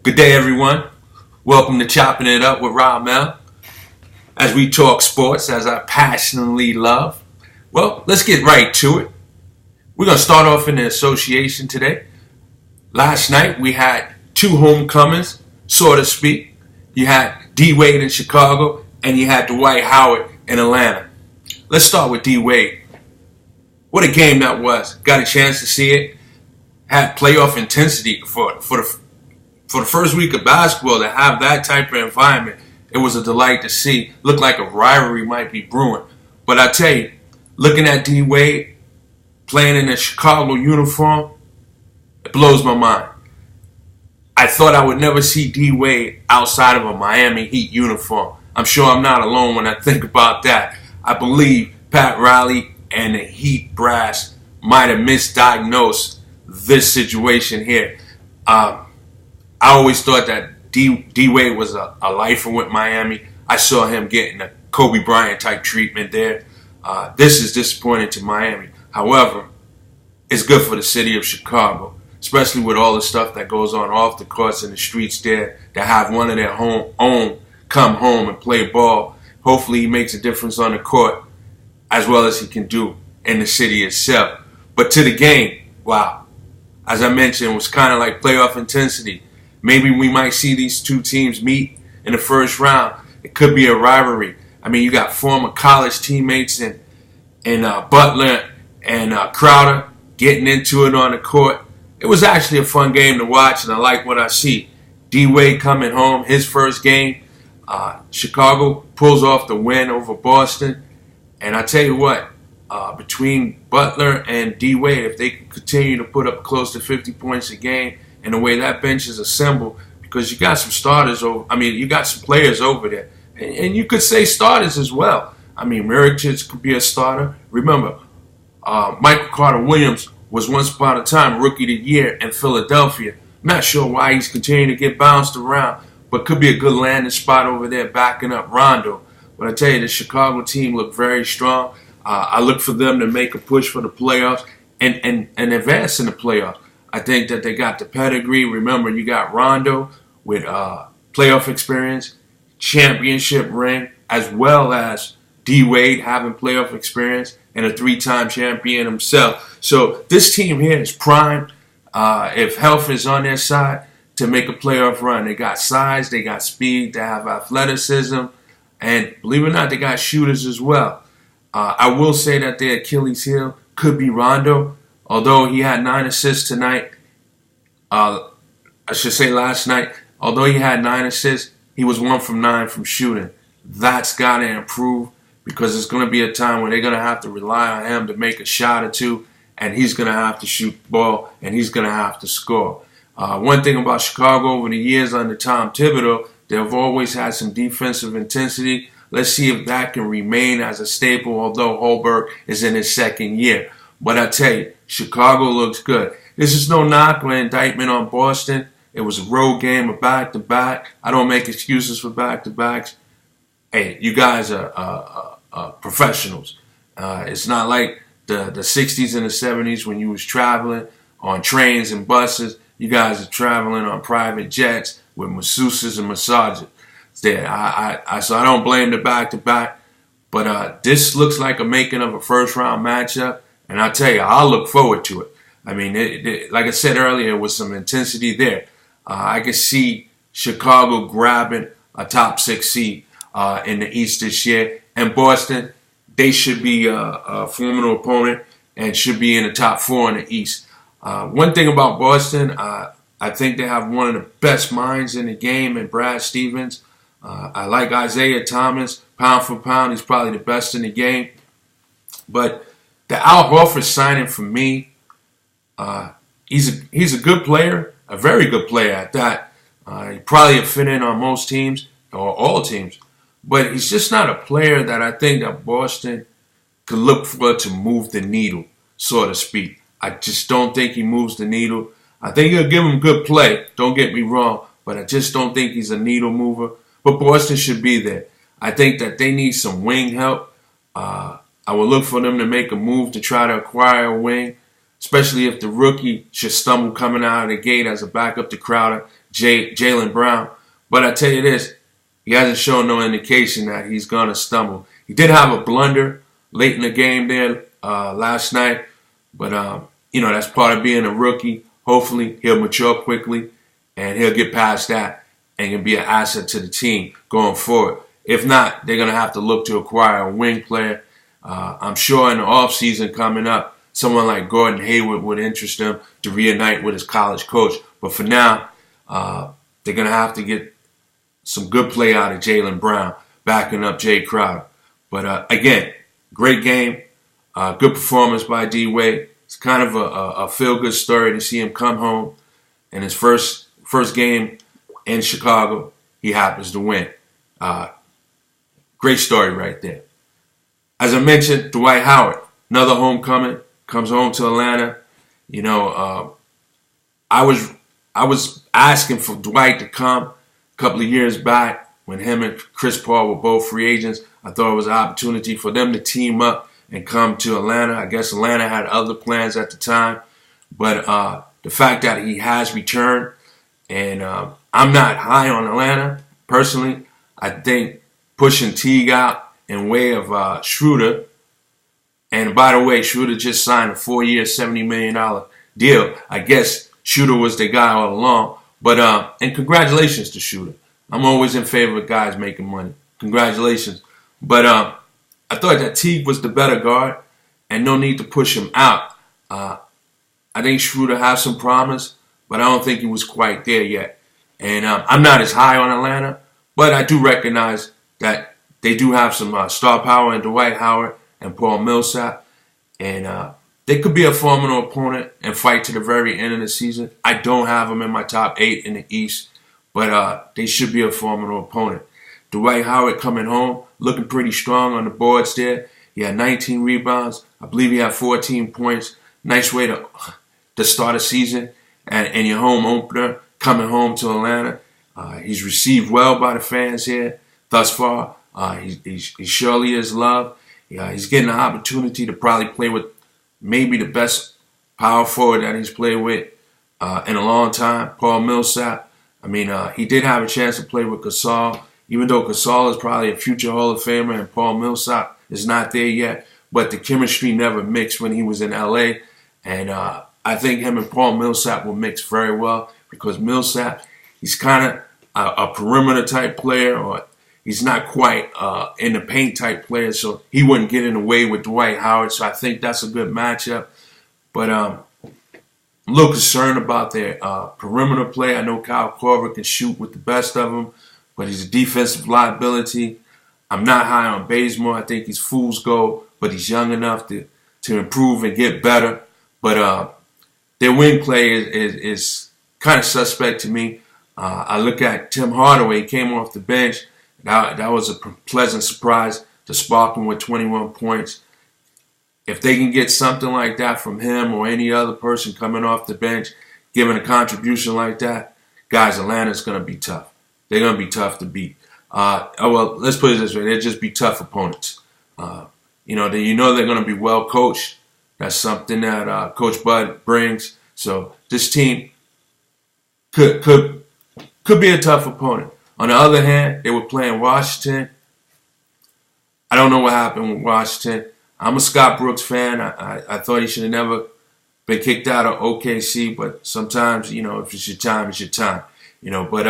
Good day, everyone. Welcome to Choppin It Up with Ramel, as we talk sports, as I passionately love. Well, let's get right to it. We're going to start off in the association today. Last night, we had two homecomings, so to speak. You had D-Wade in Chicago, and you had Dwight Howard in Atlanta. Let's start with D-Wade. What a game that was. Got a chance to see it. Had playoff intensity for the first week of basketball. To have that type of environment, it was a delight to see. Looked like a rivalry might be brewing. But I tell you, looking at D-Wade playing in a Chicago uniform, it blows my mind. I thought I would never see D-Wade outside of a Miami Heat uniform. I'm sure I'm not alone when I think about that. I believe Pat Riley and the Heat brass might have misdiagnosed this situation here. I always thought that D-Wade was a lifer with Miami. I saw him getting a Kobe Bryant type treatment there. This is disappointing to Miami. However, it's good for the city of Chicago, especially with all the stuff that goes on off the courts and the streets there, to have one of their own come home and play ball. Hopefully he makes a difference on the court as well as he can do in the city itself. But to the game, wow. As I mentioned, it was kind of like playoff intensity. Maybe we might see these two teams meet in the first round. It could be a rivalry. I mean, you got former college teammates in Butler and Crowder getting into it on the court. It was actually a fun game to watch, and I like what I see. D-Wade coming home, his first game. Chicago pulls off the win over Boston. And I tell you what, between Butler and D-Wade, if they can continue to put up close to 50 points a game, and the way that bench is assembled, because you got some starters over, you got some players over there. And you could say starters as well. I mean, Mirotic could be a starter. Remember, Michael Carter-Williams was once upon a time Rookie of the Year in Philadelphia. Not sure why he's continuing to get bounced around, but could be a good landing spot over there backing up Rondo. But I tell you, the Chicago team looked very strong. I look for them to make a push for the playoffs and advance in the playoffs. I think that they got the pedigree. Remember, you got Rondo with playoff experience, championship ring, as well as D-Wade having playoff experience and a three-time champion himself. So this team here is primed, if health is on their side, to make a playoff run. They got size, they got speed, they have athleticism, and believe it or not, they got shooters as well. I will say that their Achilles heel could be Rondo. Although he had 9 assists tonight, last night, although he had 9 assists, he was 1 from 9 from shooting. That's got to improve, because it's going to be a time where they're going to have to rely on him to make a shot or two, and he's going to have to shoot the ball, and he's going to have to score. One thing about Chicago over the years under Tom Thibodeau, they've always had some defensive intensity. Let's see if that can remain as a staple, although Holberg is in his second year. But I tell you, Chicago looks good. This is no knock or indictment on Boston. It was a road game, a back-to-back. I don't make excuses for back-to-backs. Hey, you guys are professionals. It's not like the 60s and the 70s when you was traveling on trains and buses. You guys are traveling on private jets with masseuses and massages. So I don't blame the back-to-back. But this looks like a making of a first-round matchup. And I tell you, I'll look forward to it. I mean, like I said earlier, with some intensity there. I can see Chicago grabbing a top 6 seed in the East this year. And Boston, they should be a formidable opponent and should be in the top 4 in the East. One thing about Boston, I think they have one of the best minds in the game in Brad Stevens. I like Isaiah Thomas. Pound for pound, he's probably the best in the game. But the Al Horford signing for me, he's a good player, a very good player at that. He probably would fit in on most teams or all teams, but he's just not a player that I think that Boston could look for to move the needle, so to speak. I just don't think he moves the needle. I think he'll give him good play, don't get me wrong, but I just don't think he's a needle mover. But Boston should be there. I think that they need some wing help. I would look for them to make a move to try to acquire a wing. especially if the rookie should stumble coming out of the gate as a backup to Crowder, Jaylen Brown. But I tell you this, he hasn't shown no indication that he's going to stumble. He did have a blunder late in the game there last night, but that's part of being a rookie. Hopefully he'll mature quickly and he'll get past that and can be an asset to the team going forward. If not, they're going to have to look to acquire a wing player. I'm sure in the offseason coming up, someone like Gordon Hayward would interest them to reunite with his college coach. But for now, they're going to have to get some good play out of Jaylen Brown, backing up Jay Crowder. But again, great game, good performance by D-Wade. It's kind of a feel-good story to see him come home in his first game in Chicago. He happens to win. Great story right there. As I mentioned, Dwight Howard, another homecoming, comes home to Atlanta. I was asking for Dwight to come a couple of years back when him and Chris Paul were both free agents. I thought it was an opportunity for them to team up and come to Atlanta. I guess Atlanta had other plans at the time. But the fact that he has returned, and I'm not high on Atlanta personally. I think pushing Teague out in way of Schroeder, and by the way, Schroeder just signed a 4-year, $70 million deal. I guess Schroeder was the guy all along. But and congratulations to Schroeder. I'm always in favor of guys making money. Congratulations. But I thought that Teague was the better guard, and no need to push him out. I think Schroeder has some promise, but I don't think he was quite there yet. And I'm not as high on Atlanta, but I do recognize that they do have some star power in Dwight Howard and Paul Millsap. And they could be a formidable opponent and fight to the very end of the season. I don't have them in my top 8 in the East, but they should be a formidable opponent. Dwight Howard coming home, looking pretty strong on the boards there. He had 19 rebounds. I believe he had 14 points. Nice way to start a season and your home opener coming home to Atlanta. He's received well by the fans here thus far. He surely is loved. He's getting an opportunity to probably play with maybe the best power forward that he's played with in a long time, Paul Millsap. I mean, he did have a chance to play with Gasol, even though Gasol is probably a future Hall of Famer and Paul Millsap is not there yet. But the chemistry never mixed when he was in L.A., and I think him and Paul Millsap will mix very well because Millsap, he's kind of a perimeter type player, or he's not quite in the paint type player, so he wouldn't get in the way with Dwight Howard. So I think that's a good matchup. But I'm a little concerned about their perimeter play. I know Kyle Korver can shoot with the best of them, but he's a defensive liability. I'm not high on Bazemore. I think he's fool's gold, but he's young enough to improve and get better. But their wing play is kind of suspect to me. I look at Tim Hardaway. He came off the bench. That was a pleasant surprise to spark him with 21 points. If they can get something like that from him or any other person coming off the bench, giving a contribution like that, guys, Atlanta's going to be tough. They're going to be tough to beat. Well, let's put it this way. They'll just be tough opponents. They're going to be well coached. That's something that Coach Bud brings. So this team could be a tough opponent. On the other hand, they were playing Washington. I don't know what happened with Washington. I'm a Scott Brooks fan. I thought he should have never been kicked out of OKC, but sometimes, if it's your time, it's your time. But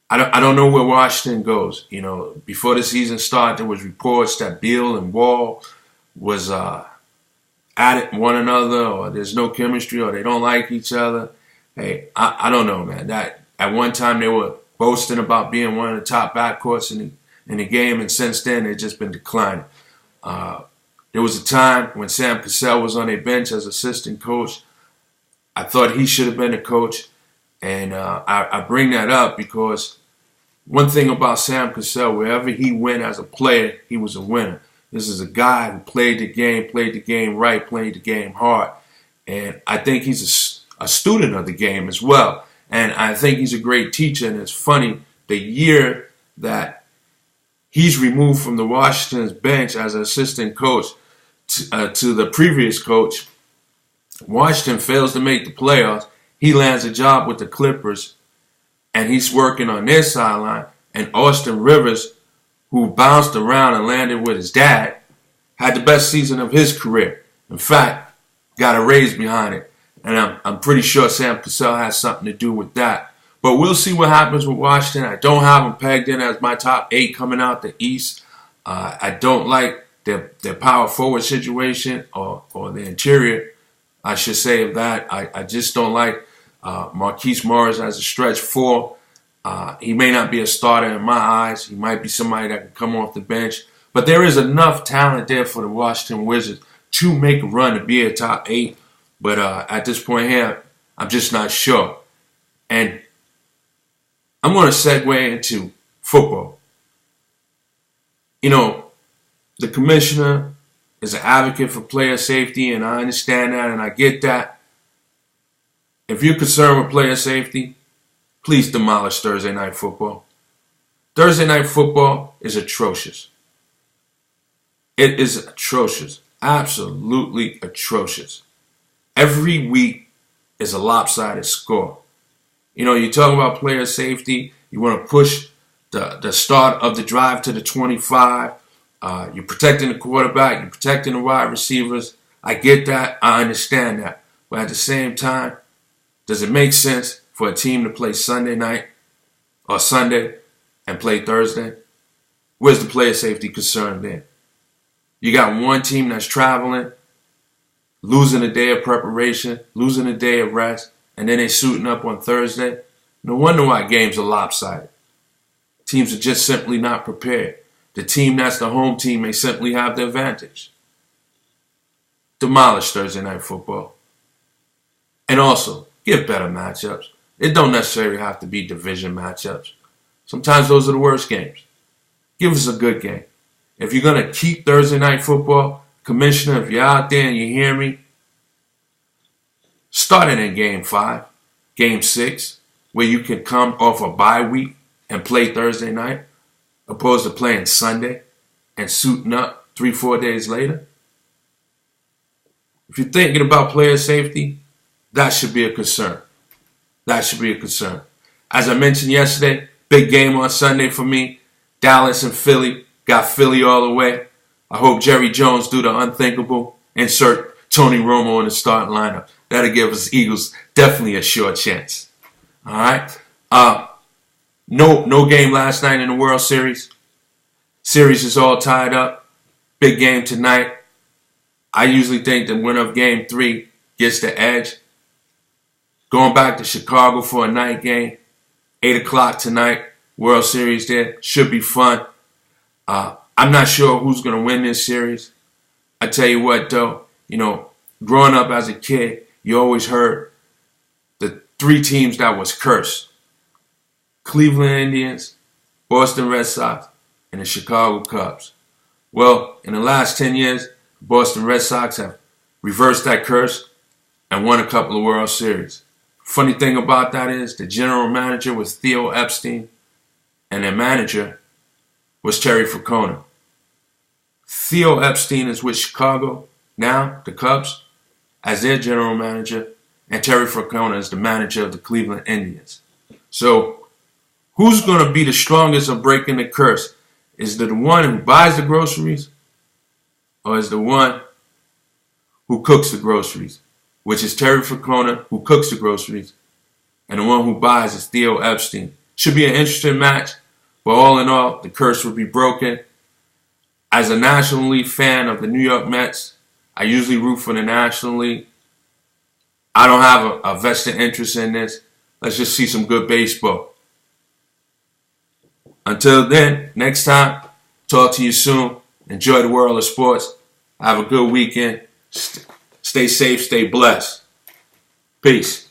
I don't know where Washington goes. Before the season started, there was reports that Beal and Wall was at one another, or there's no chemistry, or they don't like each other. Hey, I don't know, man. That at one time they were boasting about being one of the top backcourts in the game, and since then they've just been declining. There was a time when Sam Cassell was on their bench as assistant coach. I thought he should have been the coach, and I bring that up because one thing about Sam Cassell, wherever he went as a player, he was a winner. This is a guy who played the game right, played the game hard. And I think he's a student of the game as well. And I think he's a great teacher. And it's funny, the year that he's removed from the Washington's bench as an assistant coach to the previous coach, Washington fails to make the playoffs. He lands a job with the Clippers, and he's working on their sideline. And Austin Rivers, who bounced around and landed with his dad, had the best season of his career. In fact, got a raise behind it. And I'm pretty sure Sam Cassell has something to do with that. But we'll see what happens with Washington. I don't have them pegged in as my top 8 coming out the East. I don't like their power forward situation or the interior, I should say, of that. I just don't like Marquise Morris as a stretch 4. He may not be a starter in my eyes. He might be somebody that can come off the bench. But there is enough talent there for the Washington Wizards to make a run to be a top 8. But at this point here, I'm just not sure. And I'm going to segue into football. You know, the commissioner is an advocate for player safety, and I understand that, and I get that. If you're concerned with player safety, please demolish Thursday Night Football. Thursday Night Football is atrocious. It is atrocious. Absolutely atrocious. Every week is a lopsided score. You know, you talk about player safety. You want to push the start of the drive to the 25. You're protecting the quarterback. You're protecting the wide receivers. I get that. I understand that. But at the same time, does it make sense for a team to play Sunday night or Sunday and play Thursday? Where's the player safety concern there? You got one team that's traveling, losing a day of preparation, losing a day of rest, and then they suiting up on Thursday. No wonder why games are lopsided. Teams are just simply not prepared. The team that's the home team may simply have the advantage. Demolish Thursday Night Football. And also, give better matchups. It don't necessarily have to be division matchups. Sometimes those are the worst games. Give us a good game. If you're going to keep Thursday Night Football, Commissioner, if you're out there and you hear me, start it in Game 5, Game 6, where you can come off a bye week and play Thursday night, opposed to playing Sunday and suiting up 3-4 days later. If you're thinking about player safety, that should be a concern. That should be a concern. As I mentioned yesterday, big game on Sunday for me. Dallas and Philly. Got Philly all the way. I hope Jerry Jones do the unthinkable. Insert Tony Romo in the starting lineup. That'll give us Eagles definitely a short chance. All right. No game last night in the World Series. Series is all tied up. Big game tonight. I usually think the winner of Game 3 gets the edge. Going back to Chicago for a night game. 8 o'clock tonight. World Series there. Should be fun. I'm not sure who's going to win this series. I tell you what, though. You know, growing up as a kid, you always heard the 3 teams that was cursed. Cleveland Indians, Boston Red Sox, and the Chicago Cubs. Well, in the last 10 years, the Boston Red Sox have reversed that curse and won a couple of World Series. Funny thing about that is the general manager was Theo Epstein, and their manager was Terry Francona. Theo Epstein is with Chicago now, the Cubs, as their general manager, and Terry Francona is the manager of the Cleveland Indians. So, who's going to be the strongest of breaking the curse? Is it the one who buys the groceries, or is the one who cooks the groceries, which is Terry Francona, who cooks the groceries, and the one who buys is Theo Epstein? Should be an interesting match. But all in all, the curse will be broken. As a National League fan of the New York Mets, I usually root for the National League. I don't have a vested interest in this. Let's just see some good baseball. Until then, next time, talk to you soon. Enjoy the world of sports. Have a good weekend. Stay safe, stay blessed. Peace.